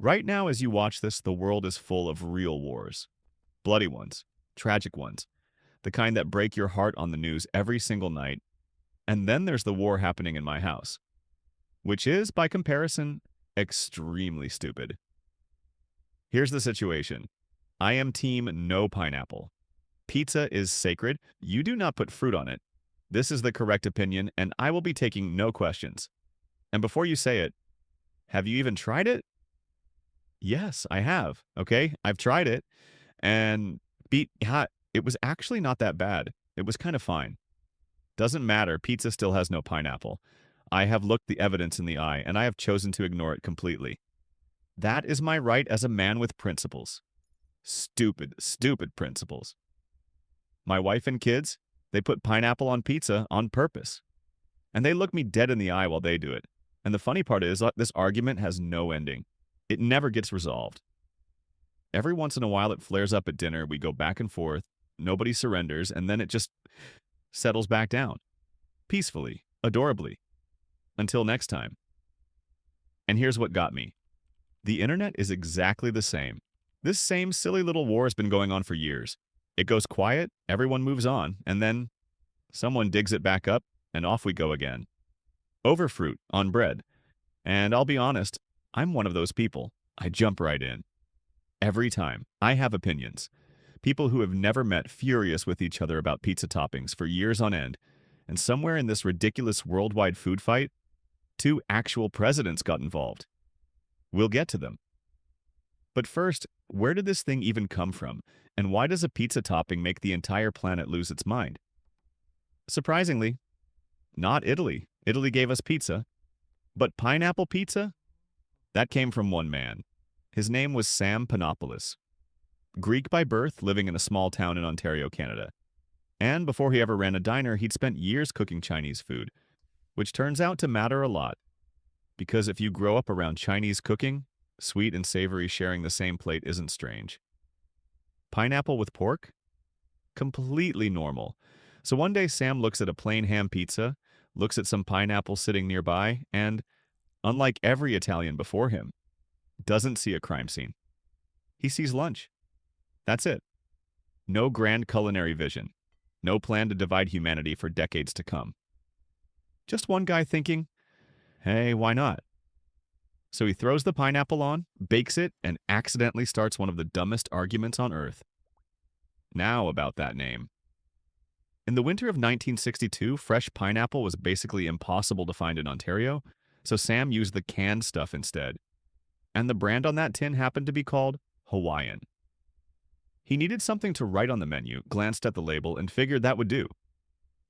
Right now, as you watch this, the world is full of real wars. Bloody ones, tragic ones, the kind that break your heart on the news every single night. And then there's the war happening in my house, which is, by comparison, extremely stupid. Here's the situation. I am team no pineapple. Pizza is sacred. You do not put fruit on it. This is the correct opinion, and I will be taking no questions. And before you say it, have you even tried it? Yes, I have. Okay, I've tried it, and it was actually not that bad. It was kind of fine. Doesn't matter. Pizza still has no pineapple. I have looked the evidence in the eye, and I have chosen to ignore it completely. That is my right as a man with principles. Stupid, stupid principles. My wife and kids, they put pineapple on pizza on purpose. And they look me dead in the eye while they do it. And the funny part is, this argument has no ending. It never gets resolved. Every once in a while, it flares up at dinner. We go back and forth. Nobody surrenders. And then it just settles back down. Peacefully, adorably. Until next time. And here's what got me. The internet is exactly the same. This same silly little war has been going on for years. It goes quiet, everyone moves on, and then someone digs it back up, and off we go again. Over fruit, on bread. And I'll be honest, I'm one of those people. I jump right in. Every time. I have opinions. People who have never met furious with each other about pizza toppings for years on end. And somewhere in this ridiculous worldwide food fight, two actual presidents got involved. We'll get to them. But first, where did this thing even come from? And why does a pizza topping make the entire planet lose its mind? Surprisingly, not Italy. Italy gave us pizza. But pineapple pizza? That came from one man. His name was Sam Panopoulos. Greek by birth, living in a small town in Ontario, Canada. And before he ever ran a diner, he'd spent years cooking Chinese food, which turns out to matter a lot. Because if you grow up around Chinese cooking, sweet and savory sharing the same plate isn't strange. Pineapple with pork? Completely normal. So one day Sam looks at a plain ham pizza, looks at some pineapple sitting nearby, and, unlike every Italian before him, doesn't see a crime scene. He sees lunch. That's it. No grand culinary vision. No plan to divide humanity for decades to come. Just one guy thinking, hey, why not? So he throws the pineapple on, bakes it, and accidentally starts one of the dumbest arguments on earth. Now about that name. In the winter of 1962, fresh pineapple was basically impossible to find in Ontario, so Sam used the canned stuff instead. And the brand on that tin happened to be called Hawaiian. He needed something to write on the menu, glanced at the label, and figured that would do.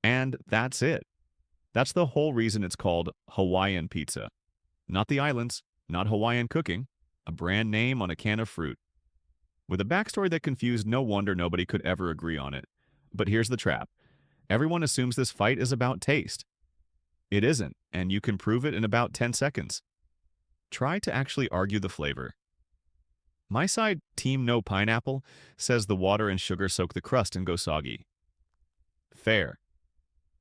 And that's it. That's the whole reason it's called Hawaiian pizza. Not the islands, not Hawaiian cooking, a brand name on a can of fruit. With a backstory that confused, no wonder nobody could ever agree on it. But here's the trap. Everyone assumes this fight is about taste. It isn't, and you can prove it in about 10 seconds. Try to actually argue the flavor. My side, Team No Pineapple, says the water and sugar soak the crust and go soggy. Fair.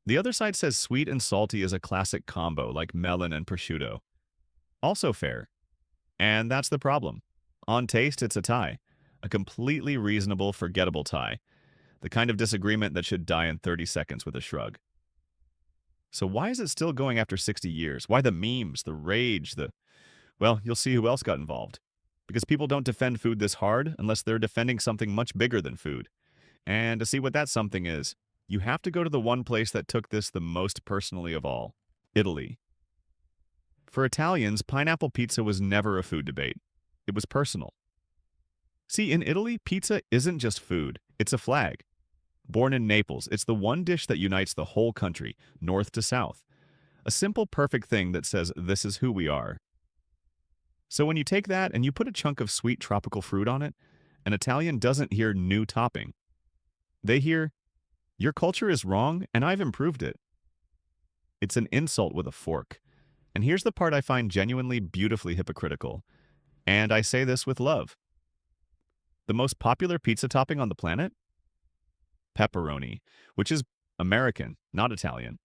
The other side says sweet and salty is a classic combo like melon and prosciutto. Also fair. And that's the problem. On taste, it's a tie. A completely reasonable, forgettable tie. The kind of disagreement that should die in 30 seconds with a shrug. So why is it still going after 60 years? Why the memes, the rage, Well, you'll see who else got involved. Because people don't defend food this hard unless they're defending something much bigger than food. And to see what that something is, you have to go to the one place that took this the most personally of all, Italy. For Italians, pineapple pizza was never a food debate. It was personal. See, in Italy, pizza isn't just food, it's a flag. Born in Naples, it's the one dish that unites the whole country, north to south. A simple, perfect thing that says, this is who we are. So when you take that and you put a chunk of sweet tropical fruit on it, an Italian doesn't hear new topping. They hear, your culture is wrong and I've improved it. It's an insult with a fork. And here's the part I find genuinely beautifully hypocritical. And I say this with love. The most popular pizza topping on the planet? Pepperoni, which is American, not Italian.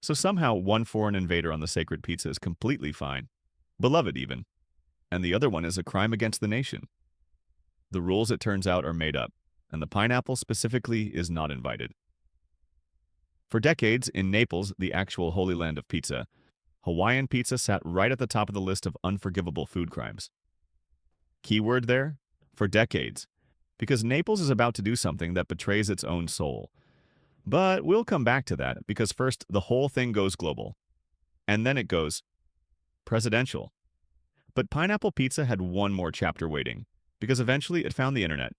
So somehow one foreign invader on the sacred pizza is completely fine. Beloved even. and the other one is a crime against the nation. The rules, it turns out, are made up, and the pineapple specifically is not invited. For decades, in Naples, the actual holy land of pizza, Hawaiian pizza sat right at the top of the list of unforgivable food crimes. Keyword there? For decades. Because Naples is about to do something that betrays its own soul. But we'll come back to that, because first, the whole thing goes global. And then it goes presidential. But pineapple pizza had one more chapter waiting, because eventually it found the internet.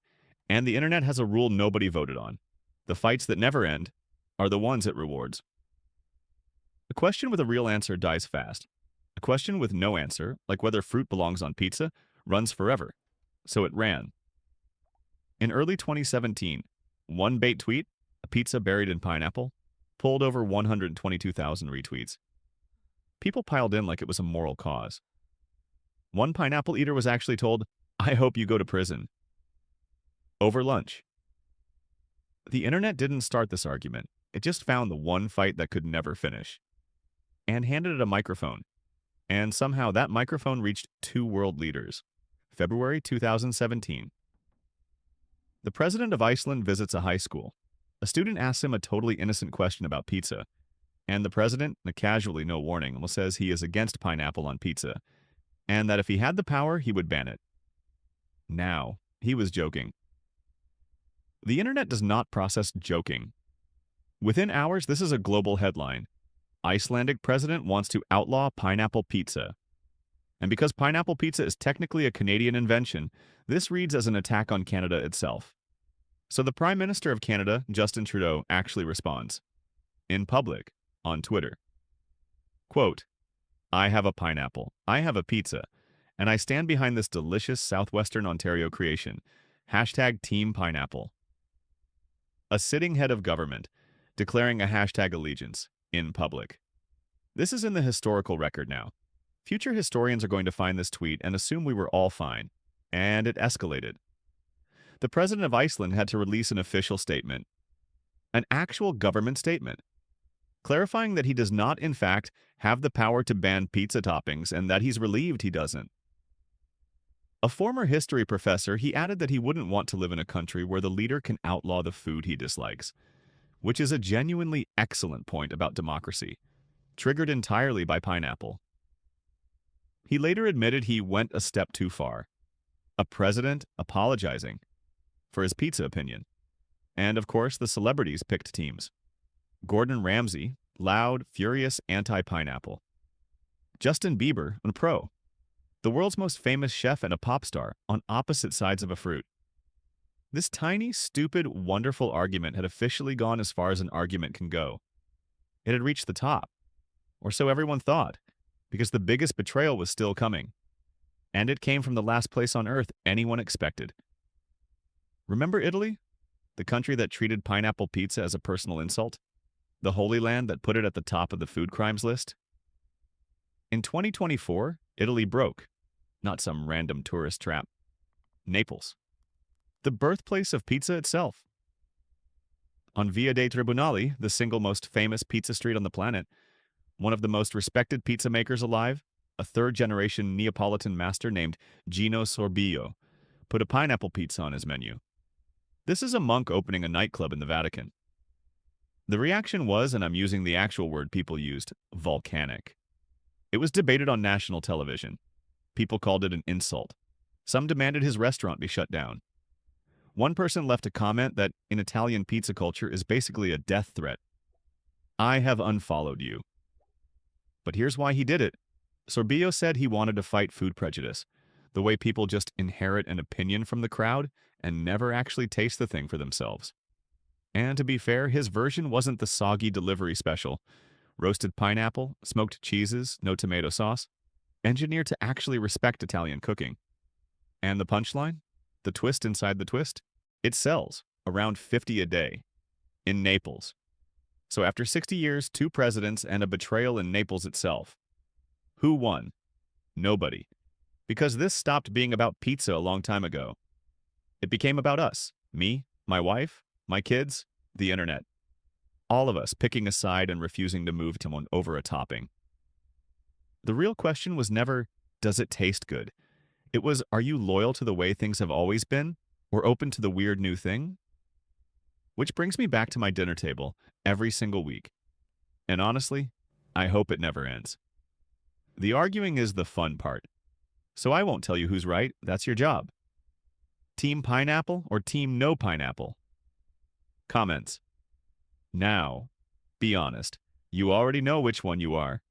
And the internet has a rule nobody voted on. The fights that never end are the ones it rewards. A question with a real answer dies fast. A question with no answer, like whether fruit belongs on pizza, runs forever. So it ran. In early 2017, one bait tweet, a pizza buried in pineapple, pulled over 122,000 retweets. People piled in like it was a moral cause. One pineapple eater was actually told, "I hope you go to prison." Over lunch. The internet didn't start this argument. It just found the one fight that could never finish. And handed it a microphone. And somehow that microphone reached two world leaders. February 2017. The president of Iceland visits a high school. A student asks him a totally innocent question about pizza. And the president, casually, no warning, says he is against pineapple on pizza, and that if he had the power, he would ban it. Now, he was joking. The internet does not process joking. Within hours, this is a global headline. Icelandic president wants to outlaw pineapple pizza. And because pineapple pizza is technically a Canadian invention, this reads as an attack on Canada itself. So the Prime Minister of Canada, Justin Trudeau, actually responds. In public, on Twitter. Quote, "I have a pineapple, I have a pizza, and I stand behind this delicious Southwestern Ontario creation. Hashtag Team Pineapple." A sitting head of government declaring a hashtag allegiance in public. This is in the historical record now. Future historians are going to find this tweet and assume we were all fine. And it escalated. The president of Iceland had to release an official statement. An actual government statement. Clarifying that he does not, in fact, have the power to ban pizza toppings and that he's relieved he doesn't. A former history professor, he added that he wouldn't want to live in a country where the leader can outlaw the food he dislikes, which is a genuinely excellent point about democracy, triggered entirely by pineapple. He later admitted he went a step too far. A president apologizing for his pizza opinion. And of course, the celebrities picked teams. Gordon Ramsay, loud, furious anti-pineapple. Justin Bieber, a pro. The world's most famous chef and a pop star on opposite sides of a fruit. This tiny, stupid, wonderful argument had officially gone as far as an argument can go. It had reached the top. Or so everyone thought, because the biggest betrayal was still coming. And it came from the last place on earth anyone expected. Remember Italy? The country that treated pineapple pizza as a personal insult? The Holy Land that put it at the top of the food crimes list? In 2024, Italy broke. Not some random tourist trap. Naples. The birthplace of pizza itself. On Via dei Tribunali, the single most famous pizza street on the planet, one of the most respected pizza makers alive, a third-generation Neapolitan master named Gino Sorbillo, put a pineapple pizza on his menu. This is a monk opening a nightclub in the Vatican. The reaction was, and I'm using the actual word people used, volcanic. It was debated on national television. People called it an insult. Some demanded his restaurant be shut down. One person left a comment that in Italian pizza culture is basically a death threat. I have unfollowed you. But here's why he did it. Sorbillo said he wanted to fight food prejudice, the way people just inherit an opinion from the crowd and never actually taste the thing for themselves. And to be fair, his version wasn't the soggy delivery special. Roasted pineapple, smoked cheeses, no tomato sauce, engineered to actually respect Italian cooking. And the punchline? The twist inside the twist? It sells around 50 a day. In Naples. So after 60 years, 2 presidents, and a betrayal in Naples itself. Who won? Nobody. Because this stopped being about pizza a long time ago. It became about us. Me, my wife, my kids, the internet. All of us picking a side and refusing to move to one over a topping. The real question was never, does it taste good? It was, are you loyal to the way things have always been, or open to the weird new thing? Which brings me back to my dinner table every single week. And honestly, I hope it never ends. The arguing is the fun part. So I won't tell you who's right, that's your job. Team pineapple or team no pineapple? Comments. Now, be honest. You already know which one you are.